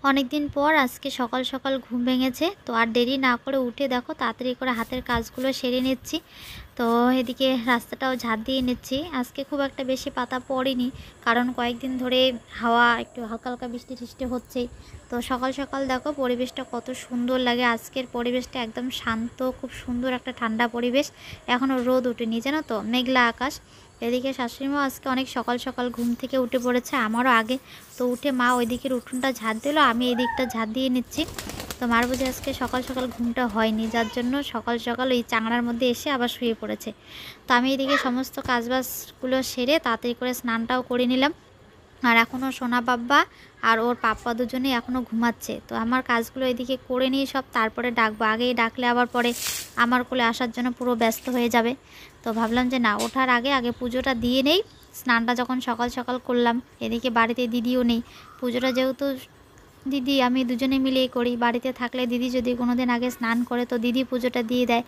অনেক দিন পর আজকে সকাল সকাল ঘুম ভেঙেছে, তো আর দেরি না করে উঠে দেখো তাড়াতাড়ি করে হাতের কাজগুলো সেরে নিচ্ছি। তো এদিকে রাস্তাটাও ঝাড় দিয়ে নিচ্ছি। আজকে খুব একটা বেশি পাতা পড়েনি, কারণ কয়েকদিন ধরে হাওয়া একটু হালকা হালকা বৃষ্টি টিষ্টি হচ্ছেই। তো সকাল সকাল দেখো পরিবেশটা কত সুন্দর লাগে। আজকের পরিবেশটা একদম শান্ত, খুব সুন্দর একটা ঠান্ডা পরিবেশ। এখনও রোদ ওঠেনি, জানো তো, মেঘলা আকাশ। এদিকে শাশুড়িমাও আজকে অনেক সকাল সকাল ঘুম থেকে উঠে পড়েছে, আমারও আগে। তো উঠে মা ওই দিকের উঠোনটা ঝাড় দিল, আমি এই দিকটা ঝাড় দিয়ে নিচ্ছি। তো মার বুঝে আজকে সকাল সকাল ঘুমটা হয়নি, যার জন্য সকাল সকাল ওই চাংড়ার মধ্যে এসে আবার শুয়ে পড়েছে। তো আমি এদিকে সমস্ত কাজবাজগুলো সেরে তাড়াতাড়ি করে স্নানটাও করে নিলাম। আর এখনও সোনা বাব্বা আর ওর পাপ্পা দুজনেই এখনও ঘুমাচ্ছে। তো আমার কাজগুলো এদিকে করে নিয়ে সব তারপরে ডাকবো, আগেই ডাকলে আবার পরে আমার কোলে আসার জন্য পুরো ব্যস্ত হয়ে যাবে। তো ভাবলাম যে না, ওঠার আগে আগে পুজোটা দিয়ে নেই। স্নানটা যখন সকাল সকাল করলাম, এদিকে বাড়িতে দিদিও নেই। পুজোটা যেহেতু দিদি আমি দুজনে মিলেই করি, বাড়িতে থাকলে দিদি যদি কোনো দিন আগে স্নান করে তো দিদি পুজোটা দিয়ে দেয়,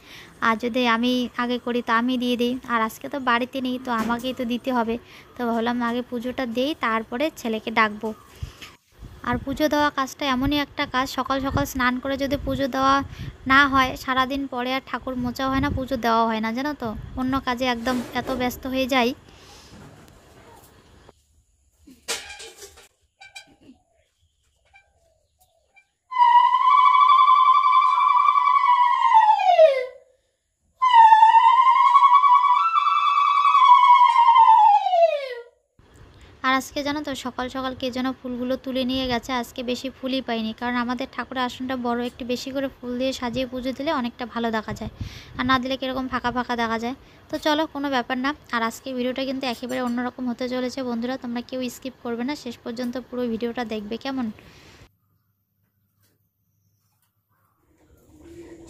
আর যদি আমি আগে করি তো আমি দিয়ে দিই। আর আজকে তো বাড়িতে নেই, তো আমাকেই তো দিতে হবে। তো ভাবলাম আগে পুজোটা দেই, তারপরে ছেলেকে ডাকবো। আর পুজো দেওয়া কাজটা এমনই একটা কাজ, সকাল সকাল স্নান করে যদি পুজো দেওয়া না হয়, সারাদিন পরে আর ঠাকুর মোছা হয় না, পুজো দেওয়া হয় না, জানো তো। অন্য কাজে একদম এত ব্যস্ত হয়ে যাই। আর আজকে জানো তো, সকাল সকাল কে যেন ফুলগুলো তুলে নিয়ে গেছে। আজকে বেশি ফুলই পাইনি, কারণ আমাদের ঠাকুরের আসনটা বড়, একটু বেশি করে ফুল দিয়ে সাজিয়ে পুজো দিলে অনেকটা ভালো দেখা যায়, আর না দিলে কীরকম ফাঁকা ফাঁকা দেখা যায়। তো চলো, কোনো ব্যাপার না। আর আজকে ভিডিওটা কিন্তু একেবারে অন্যরকম হতে চলেছে বন্ধুরা, তোমরা কেউ স্কিপ করবে না, শেষ পর্যন্ত পুরো ভিডিওটা দেখবে, কেমন?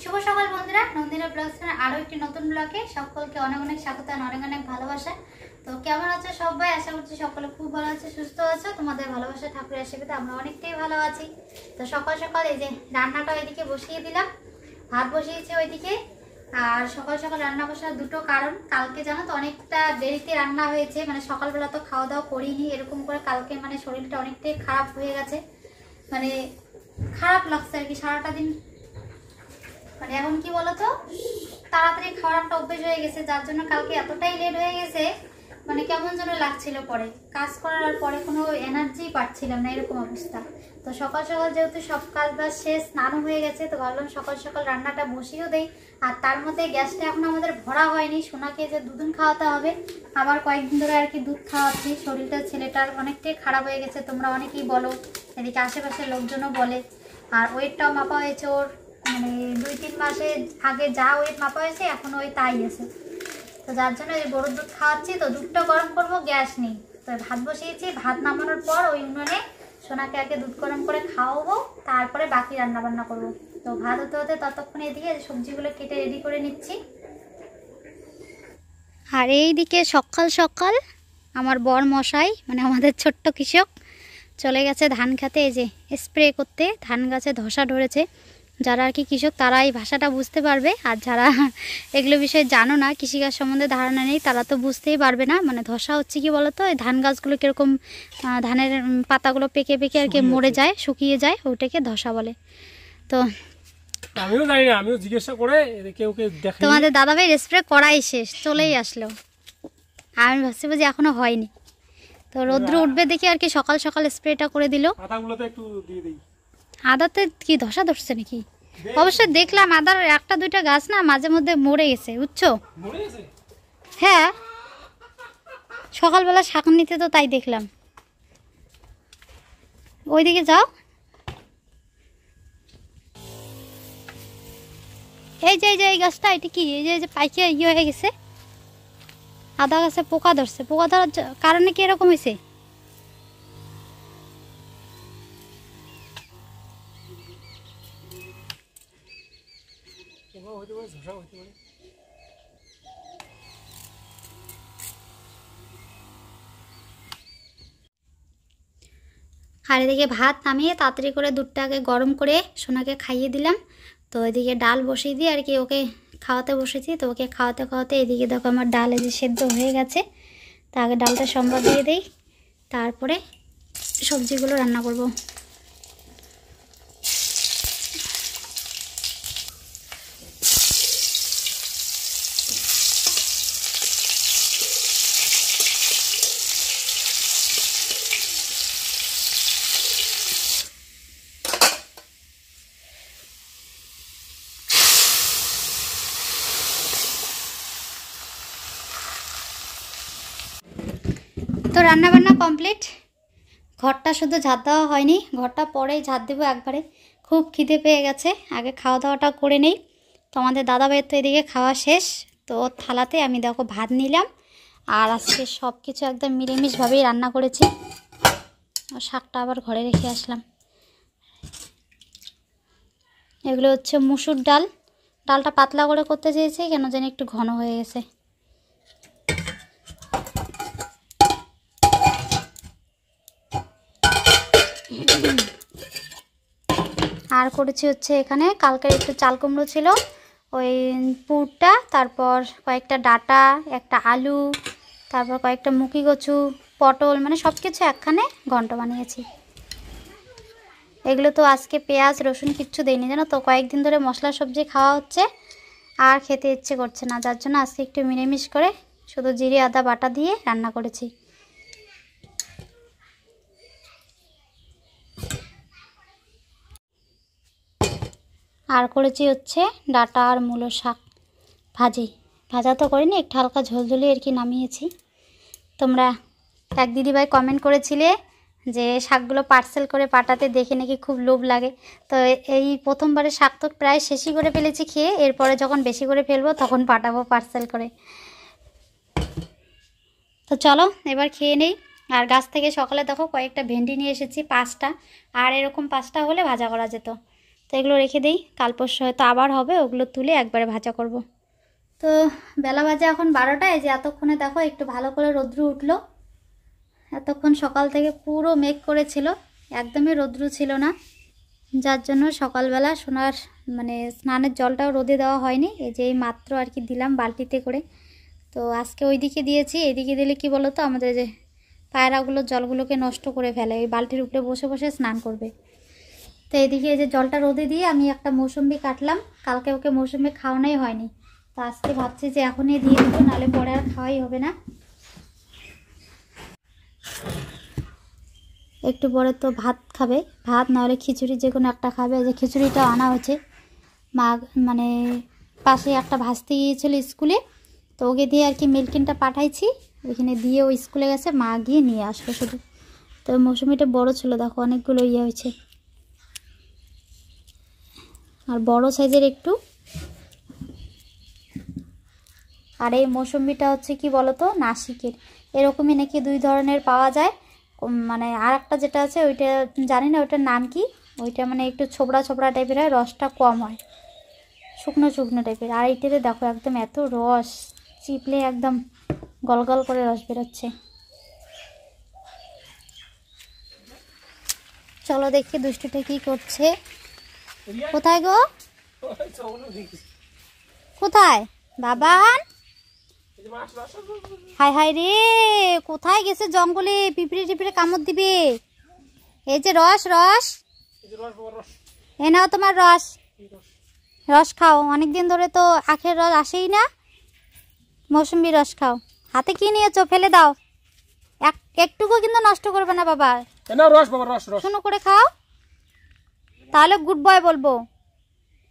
শুভ সকাল বন্ধুরা, নন্দিনী ব্লগসের আরও একটি নতুন ব্লগে সকলকে অনেক অনেক স্বাগত, অনেক অনেক ভালোবাসা। তো কেমন আছো সবাই? আশা করছি সকলে খুব ভালো আছে, সুস্থ আছো। তোমাদের ভালোবাসা ঠাকুরের আশীর্বাদে আমরা অনেকটাই ভালো আছি। তো সকাল সকাল এই যে রান্নাটা ওইদিকে বসিয়ে দিলাম, ভাত বসিয়েছি ওইদিকে। আর সকাল সকাল রান্না বসার দুটো কারণ, কালকে জানো তো অনেকটা দেরিতে রান্না হয়েছে, মানে সকালবেলা তো খাওয়া দাওয়া করিনি, এরকম করে কালকে মানে শরীরটা অনেকটাই খারাপ হয়ে গেছে, মানে খারাপ লাগছে আর কি সারাটা দিন। মানে এখন কি বলতো, তাড়াতাড়ি খাওয়ার একটা অভ্যেস হয়ে গেছে, যার জন্য কালকে এতটাই লেট হয়ে গেছে, মানে কেমন যেন লাগছিল। পরে কাজ করার পরে কোনো এনার্জি পাচ্ছিলাম না, এরকম অবস্থা। তো সকাল সকাল যেহেতু সব কাজ বাজ শেষ, স্নানও হয়ে গেছে, তো ভাবলাম সকাল সকাল রান্নাটা বসিয়েও দেই। আর তার মধ্যে গ্যাসটা এখন আমাদের ভরা হয়নি, সোনাকে যে দুদিন খাওয়াতে হবে, আবার কয়েকদিন ধরে আর কি দুধ খাওয়াচ্ছি। শরীরটা ছেলেটার অনেকটাই খারাপ হয়ে গেছে, তোমরা অনেকেই বলো, এদিকে আশেপাশের লোকজনও বলে। আর ওয়েটটাও মাপা হয়েছে ওর, মানে 2-3 মাসে আগে যা ওয়েট মাপা হয়েছে এখন ওই তাই আছে। তো যার জন্য এই গরুর দুধ খাওয়াচ্ছি। তো দুধটা গরম করবো, গ্যাস নেই। তো ভাত বসিয়েছি, ভাত নামানোর পর ওই উনুনে সোনাকে আগে দুধ গরম করে খাওয়াবো, তারপরে বাকি রান্না বান্না করবো। তো ভাত হতে হতে ততক্ষণে এদিকে সবজিগুলো কেটে রেডি করে নিচ্ছি। আর এইদিকে সকাল সকাল আমার বর মশাই, মানে আমাদের ছোট্ট কৃষক, চলে গেছে ধান খেতে, এই যে স্প্রে করতে। ধান গাছে ধসা ধরেছে, যারা আর কি কৃষক তারা এই ভাষাটা বুঝতে পারবে, আর যারা এগুলো বিষয়ে জানো না, কৃষিকাজ সম্বন্ধে ধারণা নেই, তারা তো বুঝতেই পারবে না। মানে ধসা হচ্ছে কি বলতো, এই ধান গাছগুলো কীরকম ধানের পাতাগুলো পেকে পেকে আর কি মরে যায়, শুকিয়ে যায়, ওটাকে ধসা বলে। তো আমিও জানি না, আমিও জিজ্ঞাসা করে কেউ দেখে। তোমাদের দাদাভাই স্প্রে করাই শেষ, চলেই আসলো। আমি ভাবছি যে এখনো হয়নি। তো রৌদ্র উঠবে দেখি আর কি সকাল সকাল স্প্রেটা করে দিল। পাতাগুলোতে একটু দিয়ে দেই। আদাতে কি ধসা ধরছে নাকি? অবশ্যই দেখলাম আদার 1-2টা গাছ না মাঝে মধ্যে মরে গেছে, বুঝছো? হ্যাঁ, সকালবেলা শাক নিতে তো তাই দেখলাম। ওইদিকে যাও, এই যে এই গাছটা, এটা কি, এই যে পাইকে ইয়ে হয়ে গেছে, আদা গাছে পোকা ধরছে। পোকা ধরার কারণে কি এরকম হয়েছে? আর এদিকে ভাত নামিয়ে তাড়াতাড়ি করে দুধটাকে গরম করে সোনাকে খাইয়ে দিলাম। তো এদিকে ডাল বসিয়ে দিয়ে আর কি ওকে খাওয়াতে বসেছি। তো ওকে খাওয়াতে খাওয়াতে এদিকে দেখো আমার ডাল এই যে সেদ্ধ হয়ে গেছে। তা আগে ডালটা সম্বাদ দিয়ে দিই, তারপরে সবজিগুলো রান্না করব। তো রান্নাবান্না কমপ্লিট, ঘরটা শুধু ঝাড় দেওয়া হয়নি, ঘরটা পরেই ঝাড় দেবো একবারে। খুব খিদে পেয়ে গেছে, আগে খাওয়া দাওয়াটা করে নেই। তো আমাদের দাদা ভাইয়ের তো এদিকে খাওয়া শেষ, তো ওর থালাতে আমি দেখো ভাত নিলাম। আর আজকে সব কিছু একদম নিরামিষভাবেই রান্না করেছি। শাকটা আবার ঘরে রেখে আসলাম। এগুলো হচ্ছে মুসুর ডাল, ডালটা পাতলা করে করতে চেয়েছি, কেন জানি একটু ঘন হয়ে গেছে। আর করেছি হচ্ছে এখানে কালকের একটু চাল কুমড়ো ছিল, ওই পুরটা, তারপর কয়েকটা ডাঁটা, একটা আলু, তারপর কয়েকটা মুখি কচু, পটল, মানে সব কিছু একখানে ঘন্ট বানিয়েছি। এগুলো তো আজকে পেঁয়াজ রসুন কিচ্ছু দেয়নি জানো তো, কয়েকদিন ধরে মশলা সবজি খাওয়া হচ্ছে আর খেতে ইচ্ছে করছে না, যার জন্য আজকে একটু নিরামিষ করে শুধু জিরে আদা বাটা দিয়ে রান্না করেছি। আর করেছি হচ্ছে ডাঁটা আর মূলো শাক ভাজা তো করিনি, একটু হালকা ঝোলঝুলি আর কি নামিয়েছি। তোমরা এক দিদিভাই কমেন্ট করেছিলে যে শাকগুলো পার্সেল করে পাঠাতে, দেখে নাকি খুব লোভ লাগে। তো এই প্রথমবারে শাক তো প্রায় শেষই করে ফেলেছি খেয়ে, এরপরে যখন বেশি করে ফেলবো তখন পাঠাবো পার্সেল করে। তো চলো এবার খেয়ে নেই। আর গাছ থেকে সকালে দেখো কয়েকটা ভেন্ডি নিয়ে এসেছি, 5টা, আর এরকম 5টা হলে ভাজা করা যেত। তো এগুলো রেখে দিই, কাল পরশু হয়তো আবার হবে, ওগুলো তুলে একবারে ভাজা করব। তো বেলা বাজে এখন 12টায়, যে এতক্ষণে দেখো একটু ভালো করে রৌদ্র উঠলো। এতক্ষণ সকাল থেকে পুরো মেঘ করেছিল, একদমই রৌদ্র ছিল না, যার জন্য সকালবেলা সোনার মানে স্নানের জলটাও রোদে দেওয়া হয়নি। এই যে এই মাত্র আর কি দিলাম বালতিতে করে। তো আজকে ওইদিকে দিয়েছি, এইদিকে দিলে কি বলো তো, আমাদের যে পায়রাগুলো জলগুলোকে নষ্ট করে ফেলে, এই বালতির উপরে বসে বসে স্নান করবে। তো এদিকে এই যে জলটা রোদে দিয়ে আমি একটা মৌসুম্বি কাটলাম, কালকে ওকে মৌসুম্বি খাওয়ানোই হয়নি, তো আজকে ভাবছি যে এখনই দিয়ে দেবো, নাহলে পরে আর খাওয়াই হবে না। একটু পরে তো ভাত খাবে, ভাত নাহলে খিচুড়ি যে কোনো একটা খাবে। এই যে খিচুড়িটা আনা হয়েছে, মা মানে পাশে একটা ভাসতে গিয়েছিল স্কুলে, তো ওকে দিয়ে আর কি মিল্কিনটা পাঠাইছি, ওইখানে দিয়ে ও স্কুলে গেছে, মা গিয়ে নিয়ে আসলো শুধু। তো মৌসুমিটা বড় ছিল দেখো, অনেকগুলো হয়েছে, আর বড় সাইজের একটু। আর এই মৌসুমিটা হচ্ছে কি বলতো, নাসিকের, এরকমই নাকি 2 ধরনের পাওয়া যায়। মানে আর একটা যেটা আছে ওইটা জানি না ওইটার নাম কি, ওইটা মানে একটু ছোবড়া ছোবড়া টাইপের হয়, রসটা কম হয়, শুকনো শুকনো টাইপের। আর এইটাতে দেখো একদম এত রস, চিপলে একদম গলগল করে রস বেরোচ্ছে। চলো দেখি দুষ্টুটা কি করছে। কোথায় গো, কোথায় বাবান? হাই হাই রে, কোথায় গেছে জঙ্গলে, পিঁপড়ে টিপড়ে কামড় দিবে। এই যে রস রস, এ নাও তোমার রস, রস খাও, অনেকদিন ধরে তো আখের রস আসেই না, মৌসুম্বি রস খাও। হাতে কি নিয়েছো, ফেলে দাও, একটুকু কিন্তু নষ্ট করবে না বাবা, শুনো করে খাও, তাহলে গুড বয় বলবো,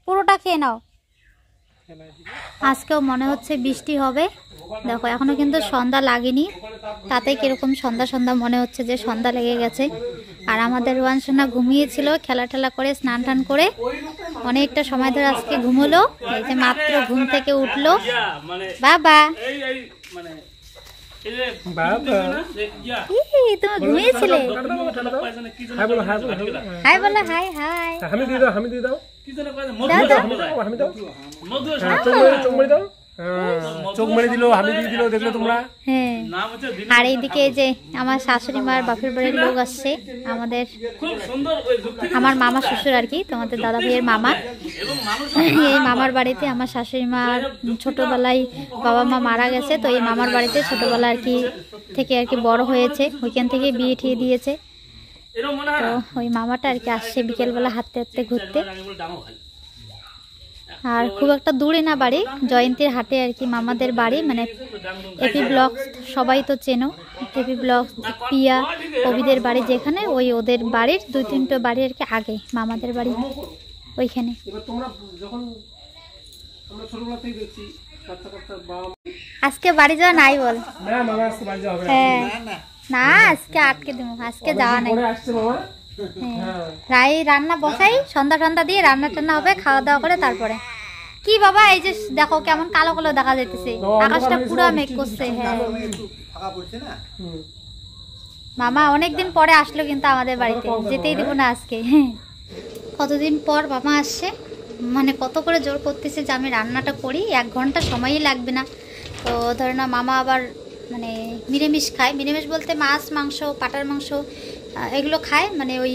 পুরোটা খেয়ে নাও। আজকেও মনে হচ্ছে বৃষ্টি হবে, দেখো এখনো কিন্তু সন্ধ্যা লাগেনি, তাতে কিরকম সন্ধ্যা সন্ধ্যা মনে হচ্ছে যে সন্ধ্যা লেগে গেছে। আর আমাদের রোয়ানসোনা ঘুমিয়েছিল, খেলা টেলা করে স্নান টান করে অনেকটা সময় ধরে আজকে ঘুমোলো। এই যে মাত্র ঘুম থেকে উঠলো বাবা, তুমি ঘুমিয়েছিলে, হাই বলো, হাই হাই, চোখ মেরে দিল, হামি দিয়ে দিল, দেখলে তোমরা। হ্যাঁ, আর এইদিকে এই যে আমার শাশুড়ি মার বাপের বাড়ির লোক আসছে, আমার মামা শ্বশুর আর কি, তোমাদের দাদা ভাইয়ের মামা। এই মামার বাড়িতে আমার শাশুড়ি মা ছোটবেলায় বাবা মা মারা গেছে, তো এই মামার বাড়িতে ছোটবেলা আর কি থেকে আর কি বড় হয়েছে, ওইখান থেকে বিয়ে ঠিয়ে দিয়েছে। তো ওই মামাটা আর কি আসছে বিকেলবেলা হাঁটতে হাঁটতে ঘুরতে। আর খুব একটা দূরে না বাড়ি, জয়ন্তীর হাটে আর কি মামাদের বাড়ি, মানে এপি ব্লক সবাই তো চেনো, এপি ব্লক পিয়া কবিদের বাড়ি যেখানে, ওই ওদের বাড়ির 2-3টা বাড়ি আর কি আগে মামাদের বাড়ি ওইখানে। আজকে বাড়ি যাওয়া নাই বল, হ্যাঁ না আজকে আটকে দেবো, আজকে যাওয়া নাই। পরে আসছে মামা। হ্যাঁ রাই রান্না বসাই, সন্ধ্যা সন্ধ্যা দিয়ে রান্না টান্না হবে, খাওয়া দাওয়া করে তারপরে। কি বাবা এই যে দেখো কেমন কালো কালো দেখা যাইতেছে, আকাশটা পুরো মেঘ করছে। হ্যাঁ মামা অনেকদিন পরে আসলো কিন্তু আমাদের বাড়িতে, যেতেই দেবো না আজকে। কতদিন পর মামা আসছে, মানে কত করে জোর করতেছে যে আমি রান্নাটা করি, 1 ঘন্টা সময়ই লাগবে না। তো ধরে না মামা আবার মানে নিরামিষ খায়, নিরামিষ বলতে মাছ মাংস পাটার মাংস এগুলো খায়, মানে ওই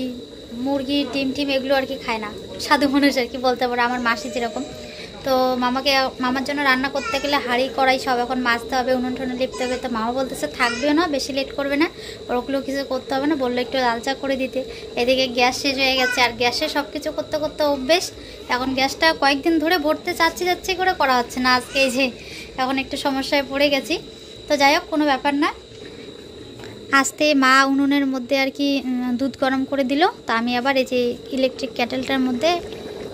মুরগি ডিম টিম এগুলো আর কি খায় না, সাধু মানুষ আর কি বলতে পারো, আমার মাসি যেরকম। তো মামার জন্য রান্না করতে গেলে হাঁড়ি কড়াই সব এখন মাজতে হবে, উনুন টুনুন লিপতে হবে। তো মামা বলতেছে থাকবেও না, বেশি লেট করবে না, ওগুলো কিছু করতে হবে না, বললো একটু লাল চা করে দিতে। এদিকে গ্যাস শেষ হয়ে গেছে, আর গ্যাসে সব কিছু করতে করতে অভ্যেস, এখন গ্যাসটা কয়েকদিন ধরে ভরতে যাচ্ছি করে করা হচ্ছে না। আজকে এই যে এখন একটু সমস্যায় পড়ে গেছি, তো যাই হোক কোনো ব্যাপার না। আস্তে মা উনুনের মধ্যে আর কি দুধ গরম করে দিল, তা আমি আবার এই যে ইলেকট্রিক কেটেলটার মধ্যে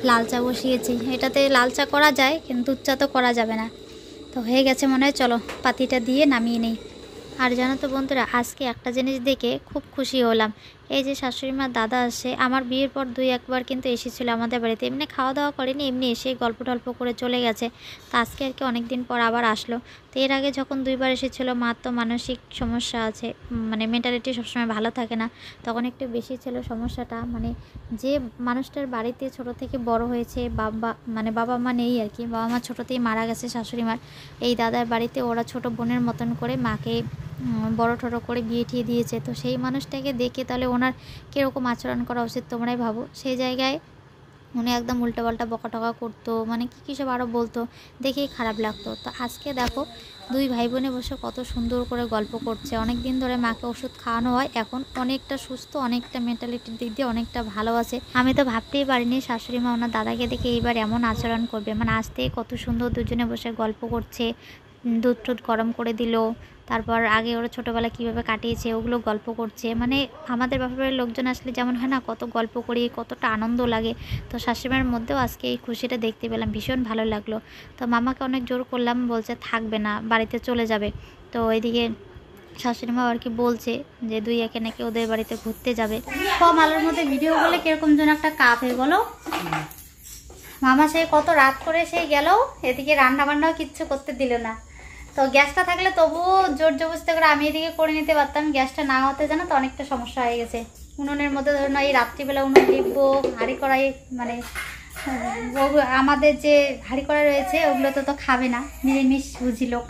লাল চা বসিয়েছি। এটাতে লাল চা করা যায় কিন্তু দুধ চা তো করা যাবে না। তো হয়ে গেছে মনে হয়, চলো পাতিটা দিয়ে নামিয়ে নেই। আর জানো তো বন্ধুরা, আজকে একটা জিনিস দেখে খুব খুশি হলাম। এই যে শাশুড়ি মার দাদা আসে, আমার বিয়ের পর 2-1 বার কিন্তু এসেছিলো আমাদের বাড়িতে, এমনি খাওয়া দাওয়া করেনি, এমনি এসে গল্প টল্প করে চলে গেছে। তো আজকে আর কি অনেক দিন পর আবার আসলো। তো এর আগে যখন 2 বার এসেছিলো, মার তো মানসিক সমস্যা আছে, মানে মেন্টালিটি সবসময় ভালো থাকে না, তখন একটু বেশি ছিল সমস্যাটা। মানে যে মানুষটার বাড়িতে ছোট থেকে বড় হয়েছে, বাবা মা নেই আর কি, বাবা মা ছোটোতেই মারা গেছে শাশুড়ি মার, এই দাদার বাড়িতে ওরা ছোট বোনের মতন করে মাকে বড় ঠড়ো করে বিয়ে ঠিয়ে দিয়েছে। তো সেই মানুষটাকে দেখে তাহলে ওনার কীরকম আচরণ করা উচিত তোমরাই ভাবো। সেই জায়গায় উনি একদম উল্টোপাল্টা বকাটকা করতো, মানে কী সব আরও বলতো, দেখেই খারাপ লাগতো। তো আজকে দেখো 2 ভাই বোনে বসে কত সুন্দর করে গল্প করছে। অনেক দিন ধরে মাকে ওষুধ খাওয়ানো হয়, এখন অনেকটা সুস্থ, অনেকটা মেন্টালিটির দিক দিয়ে অনেকটা ভালো আছে। আমি তো ভাবতেই পারিনি শাশুড়ি মা ওনার দাদাকে দেখে এইবার এমন আচরণ করবে, মানে আসতেই কত সুন্দর দুজনে বসে গল্প করছে, দুধ টুধ গরম করে দিল, তারপর আগে ওরা ছোটোবেলা কীভাবে কাটিয়েছে ওগুলো গল্প করছে। মানে আমাদের বাপের লোকজন আসলে যেমন হয় না, কত গল্প করি, কতটা আনন্দ লাগে। তো শাশুড়িমার মধ্যেও আজকে এই খুশিটা দেখতে পেলাম, ভীষণ ভালো লাগলো। তো মামাকে অনেক জোর করলাম, বলছে থাকবে না, বাড়িতে চলে যাবে। তো এইদিকে শাশুড়িমা আর কি বলছে যে 2 একে নাকি ওদের বাড়িতে ঘুরতে যাবে। কম আলোর মধ্যে ভিডিও বলে কিরকম যেন একটা কাপে বলো। মামা সেই কত রাত করে সেই গেল, এদিকে রান্না বান্নাও কিচ্ছু করতে দিল না। তো গ্যাসটা থাকলে তবুও জোর জবরদস্তি করে আমি এদিকে করে নিতে পারতাম, গ্যাসটা না হতে জানো তো অনেকটা সমস্যা হয়ে গেছে। উনুনের মধ্যে ধরুন এই রাত্রিবেলা উনুন লিখবো, হাঁড়ি কড়াই, মানে আমাদের যে হাঁড়ি কড়াই রয়েছে ওগুলো তো খাবে না, নিরামিষ বুঝি লোক,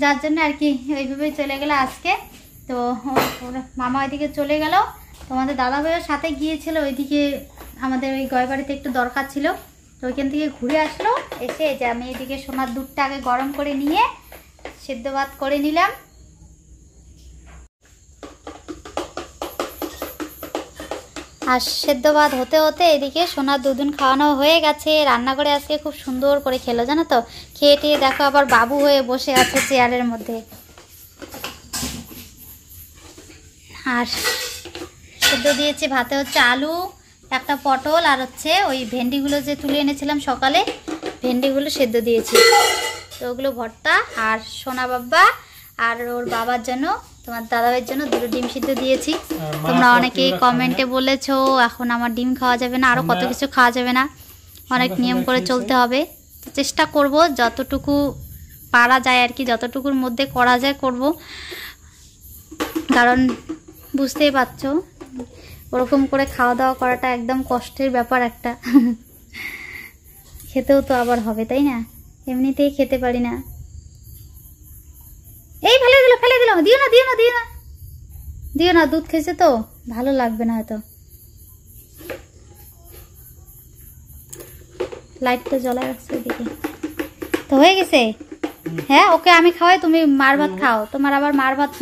যার জন্য আর কি ওইভাবেই চলে গেল আজকে। তো মামা ওইদিকে চলে গেল, তোমাদের দাদা ভাইয়ের সাথে গিয়েছিল ওইদিকে, আমাদের ওই গয়বাড়িতে একটু দরকার ছিল, তো ওইখান থেকে ঘুরে আসলো। এসে যে আমি এদিকে সোনার দুধটা আগে গরম করে নিয়ে সেদ্ধ ভাত করে নিলাম। আর সেদ্ধ ভাত হতে হতে এদিকে সোনার দুদিন খাওয়ানো হয়ে গেছে। রান্না করে আজকে খুব সুন্দর করে খেলো জানো তো, খেয়ে টেয়ে দেখো আবার বাবু হয়ে বসে আছে চেয়ারের মধ্যে। আর সেদ্ধ দিয়েছি ভাতে হচ্ছে আলু, একটা পটল, আর হচ্ছে ওই ভেন্ডিগুলো যে তুলে এনেছিলাম সকালে, ভেন্ডিগুলো সেদ্ধ দিয়েছি। তো ওগুলো ভর্তা। আর সোনা বাবা আর ওর বাবার জন্য, তোমার দাদাভাইয়ের জন্য 2 ডিম সিদ্ধ দিয়েছি। তোমরা অনেকেই কমেন্টে বলেছো এখন আমার ডিম খাওয়া যাবে না, আরও কত কিছু খাওয়া যাবে না, অনেক নিয়ম করে চলতে হবে। তো চেষ্টা করব যতটুকু পারা যায় আর কি, যতটুকুর মধ্যে করা যায় করব, কারণ বুঝতেই পারছো ওরকম করে খাওয়া দাওয়া করাটা একদম কষ্টের ব্যাপার একটা। খেতেও তো আবার হবে তাই না, এমনিতেই খেতে পারি না। এই ফেলে দিল, দিও না দিও না দিও না দিও না, দুধ খেয়েছে তো ভালো লাগবে না হয়তো। লাইটটা জ্বলা রাখছে এদিকে। তো হয়ে গেছে, হ্যাঁ ওকে আমি খাওয়াই, তুমি মার ভাত খাও। তোমার আবার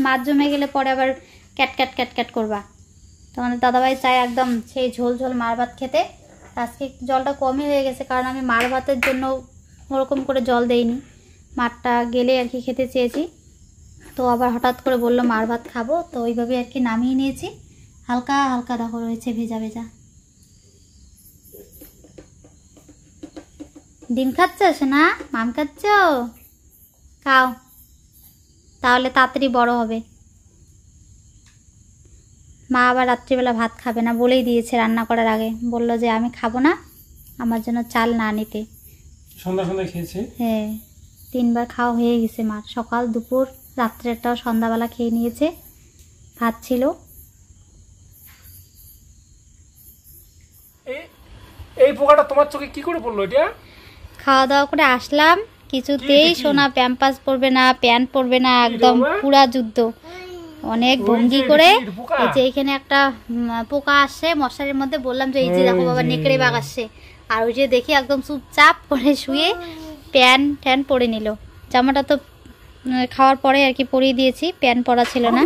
মার জমে গেলে পরে আবার ক্যাট ক্যাট ক্যাট ক্যাট করবা। তোমাদের দাদাভাই চায় একদম সেই ঝোল ঝোল মার ভাত খেতে। আজকে জলটা কমই হয়ে গেছে, কারণ আমি মার ভাতের জন্য ওরকম করে জল দেইনি, মারটা গেলে আর কি খেতে চেয়েছি। তো আবার হঠাৎ করে বললো মার ভাত খাবো, তো ওইভাবে আর কি নামিয়ে নিয়েছি। হালকা হালকা দেখো রয়েছে ভেজা ভেজা। ডিম খাচ্ছ না, মাম খাচ্ছ, খাও তাহলে তাড়াতাড়ি বড় হবে। মা আবার রাত্রিবেলা ভাত খাবে না বলেই দিয়েছে রান্না করার আগে, বলল যে আমি খাবো না, আমার জন্য চাল না নিতে। সন্ধ্যা সন্ধ্যা খেয়েছে। হ্যাঁ 3বার খাওয়া হয়ে গেছে মার, সকাল দুপুর রাত্রেরটাও সন্ধ্যাবেলা খেয়ে নিয়েছে, ভাত ছিল। এই পোকাটা তোমার চোখে কি করে পড়লো এটা? খাওয়া দাওয়া করে আসলাম, কিছুতেই সোনা প্যাম্পাস পরবে না, প্যান্ট পরবে না, একদম পুরা যুদ্ধ। অনেক ভঙ্গি করে এই যে এখানে একটা পোকা আসছে মশারির মধ্যে, বললাম যে এই যে দেখো বাবা নেকড়ে বাঘ আসছে, আর ওই যে দেখি একদম চুপচাপ করে শুয়ে প্যান্ট ট্যান পরে নিল। জামাটা তো খাওয়ার পরে আর কি পরিয়ে দিয়েছি, প্যান্ট পরা ছিল না।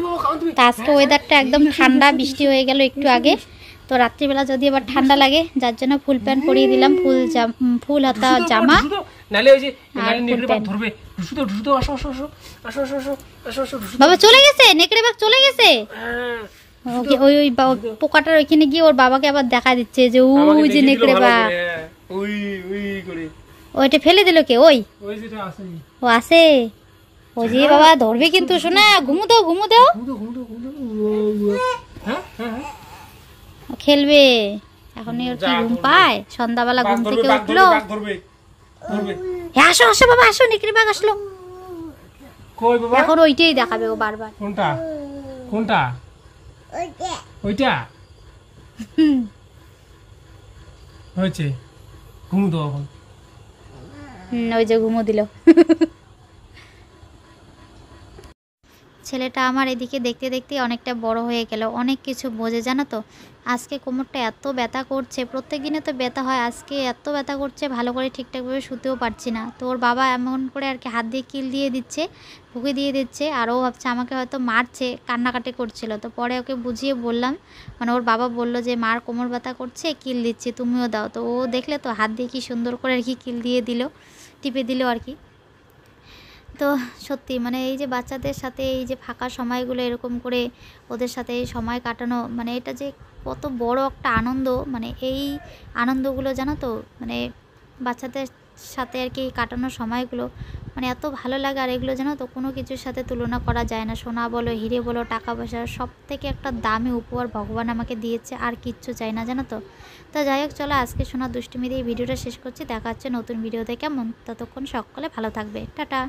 তো আজকে ওয়েদারটা একদম ঠান্ডা, বৃষ্টি হয়ে গেল একটু আগে, তো রাত্রিবেলা যদি আবার ঠান্ডা লাগে যার জন্য ফুল প্যান্ট পরিয়ে দিলাম, ফুল হাতা জামা। নালে ওই যে নেকড়ে বাঘ ধরবে। ঢুসুতো ঢুসুতো, আসো আসো আসো আসো আসো আসো আসো আসো ঢুসুতো। বাবা চলে গেছে, নেকড়ে বাঘ চলে গেছে। ওকে ওই ওই পোকাটার ওইখানে গিয়ে ওর বাবাকে আবার দেখা দিচ্ছে যে ওই যে নেকড়ে বাঘ। ওই ওই করে ওইটা ফেলে দিল কে? ওই ওই যেটা আছে। ও আছে, ও যে বাবা ধরবে কিন্তু, শোনা ঘুমু দাও ঘুমু দাও। হ্যাঁ হ্যাঁ হ্যাঁ ও খেলবে এখন, ওর কি ঘুম পায়? সন্ধ্যাবেলা ঘুম থেকে উঠলো। ধরবে ধরবে। আসো আসো বাবা আসো, নেকড়ে বাঘ আসলো। কই বাবা? এখন ওইটাই দেখাবে ও বারবার। কোনটা কোনটা? ওইটা হয়েছে। ঘুমু তো এখন। ওই যে ঘুমো দিল। ছেলেটা আমার এদিকে দেখতে দেখতে অনেকটা বড় হয়ে গেল, অনেক কিছু বোঝে জানো তো। আজকে কোমরটা এত ব্যথা করছে, প্রত্যেক দিনে তো ব্যথা হয়, আজকে এত ব্যথা করছে ভালো করে ঠিকঠাকভাবে শুতেও পারছি না। তো ওর বাবা এমন করে আর কি হাত দিয়ে কিল দিয়ে দিচ্ছে, ফুঁকে দিয়ে দিচ্ছে, আর ও ভাবছে আমাকে হয়তো মারছে, কান্নাকাটি করছিল। তো পরে ওকে বুঝিয়ে বললাম, মানে ওর বাবা বলল যে মার কোমর ব্যথা করছে, কিল দিচ্ছি তুমিও দাও। তো ও দেখলে তো হাত দিয়ে কি সুন্দর করে আর কি কিল দিয়ে দিল, টিপে দিল আর কি। তো সত্যি মানে এই যে বাচ্চাদের সাথে এই যে ফাঁকা সময়গুলো এরকম করে ওদের সাথে সময় কাটানো, মানে এটা যে কত বড় একটা আনন্দ, মানে এই আনন্দগুলো জানো তো, মানে বাচ্চাদের সাথে আর কি কাটানোর সময়গুলো মানে এত ভালো লাগে। আর এগুলো জানো তো কোনো কিছুর সাথে তুলনা করা যায় না। সোনা বলো, হিরে বলো, টাকা পয়সা, সব থেকে একটা দামি উপহার ভগবান আমাকে দিয়েছে, আর কিচ্ছু চাই না জানো তো। তো যাই হোক, চলো আজকে সোনা দুষ্টুমি দিয়ে ভিডিওটা শেষ করছি, দেখা হচ্ছে নতুন ভিডিওতে, কেমন? ততক্ষণ সকলে ভালো থাকবে, টাটা।